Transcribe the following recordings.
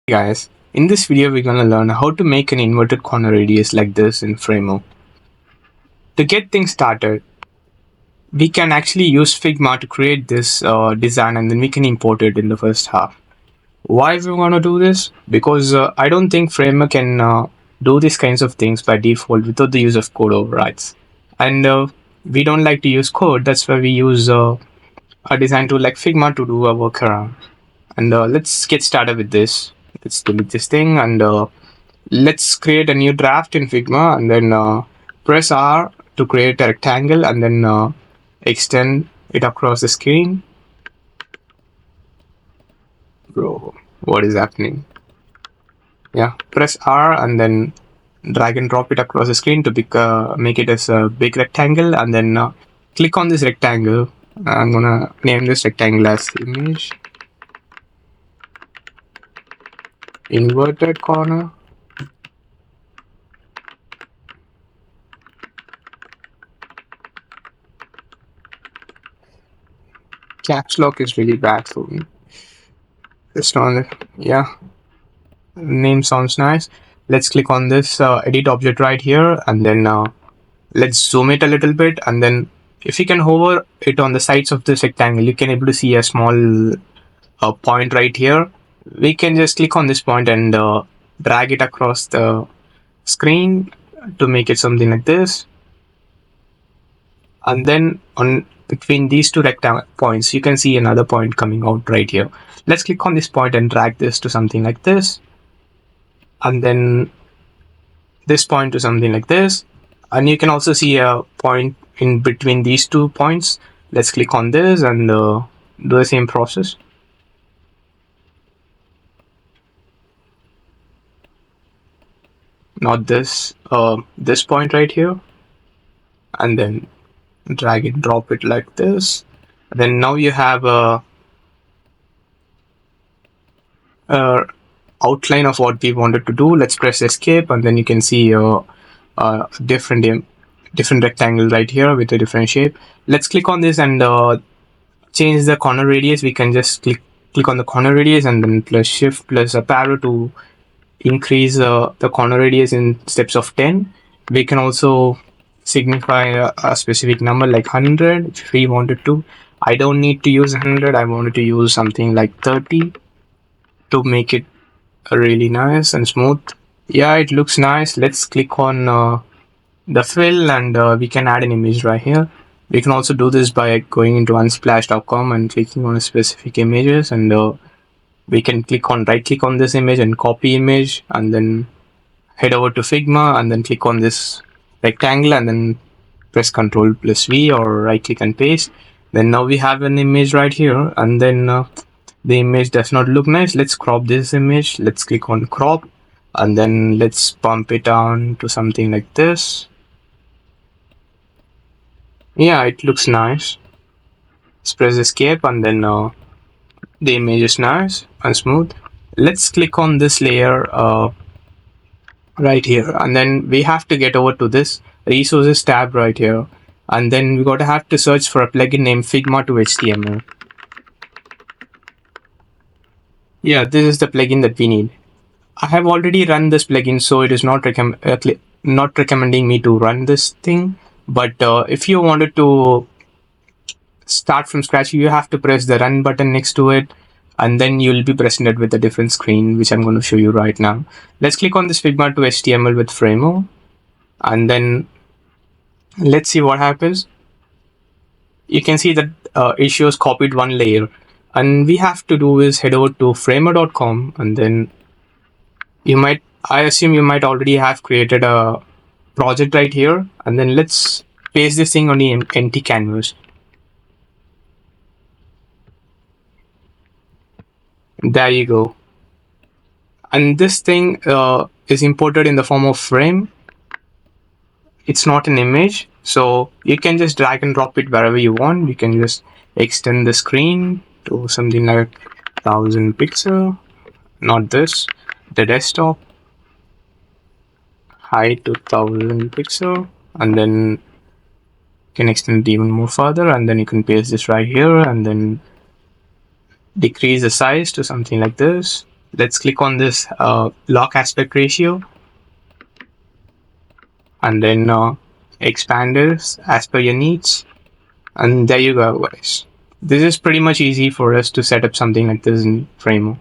Hey guys, in this video we're gonna learn how to make an inverted corner radius like this in Figma. To get things started, we can actually use Figma to create this design and then we can import it in the first half. Why we wanna do this? Because I don't think Figma can do these kinds of things by default without the use of code overrides. And we don't like to use code, that's why we use a design tool like Figma to do a workaround. And let's get started with this. Let's delete this thing and let's create a new draft in Figma and then press R to create a rectangle and then extend it across the screen. Bro, what is happening? Yeah, press R and then drag and drop it across the screen to make it as a big rectangle and then click on this rectangle. I'm gonna name this rectangle as image inverted corner. Caps lock is really bad for me. Just on it. Yeah, name sounds nice. Let's click on this edit object right here and then let's zoom it a little bit, and then if you can hover it on the sides of this rectangle, you can able to see a small point right here. We can just click on this point and drag it across the screen to make it something like this. And then on between these two rectangle points, you can see another point coming out right here. Let's click on this point and drag this to something like this. And then this point to something like this. And you can also see a point in between these 2 points. Let's click on this and do the same process. Not this, this point right here. And then drag it, drop it like this. Then now you have a outline of what we wanted to do. Let's press escape and then you can see a different rectangle right here with a different shape. Let's click on this and change the corner radius. We can just click on the corner radius and then plus shift plus up arrow to increase the corner radius in steps of 10. We can also signify a specific number like 100 if we wanted to. I don't need to use 100. I wanted to use something like 30 to make it really nice and smooth. Yeah, it looks nice. Let's click on the fill and we can add an image right here. We can also do this by going into unsplash.com and clicking on specific images, and we can right click on this image and copy image and then head over to Figma and then click on this rectangle and then press Ctrl plus V or right click and paste. Then now we have an image right here, and then the image does not look nice. Let's crop this image. Let's click on crop and then let's bump it down to something like this. Yeah, it looks nice. Let's press escape and then the image is nice and smooth. Let's click on this layer right here, and then we have to get over to this resources tab right here, and then we got to have to search for a plugin named Figma to HTML. Yeah, this is the plugin that we need. I have already run this plugin, so it is not recommending me to run this thing. But if you wanted to start from scratch, you have to press the run button next to it, and then you'll be presented with a different screen, which I'm going to show you right now. Let's click on this Figma to HTML with Framo, and then let's see what happens. You can see that it shows copied one layer, and we have to do is head over to framer.com, and then I assume you might already have created a project right here, and then let's paste this thing on the empty canvas. There you go. And this thing is imported in the form of frame. It's not an image, so you can just drag and drop it wherever you want. You can just extend the screen to something like 1000 pixel, not this, the desktop, height to 1000 pixel, and then you can extend it even more further, and then you can paste this right here and then decrease the size to something like this. Let's click on this lock aspect ratio, and then expand this as per your needs. And there you go, guys. This is pretty much easy for us to set up something like this in Figma.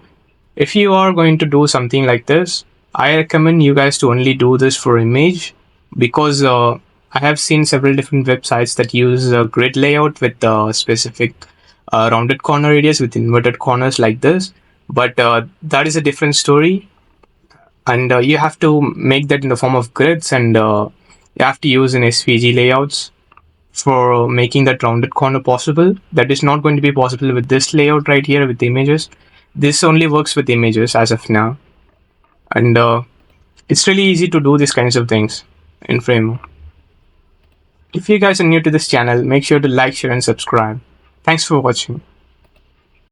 If you are going to do something like this, I recommend you guys to only do this for image, because I have seen several different websites that use a grid layout with specific rounded corner areas with inverted corners like this. But that is a different story, and you have to make that in the form of grids, and you have to use an SVG layouts for making that rounded corner possible. That is not going to be possible with this layout right here with images. This only works with images as of now, and it's really easy to do these kinds of things in Figma. If you guys are new to this channel, make sure to like, share, and subscribe. Thanks for watching.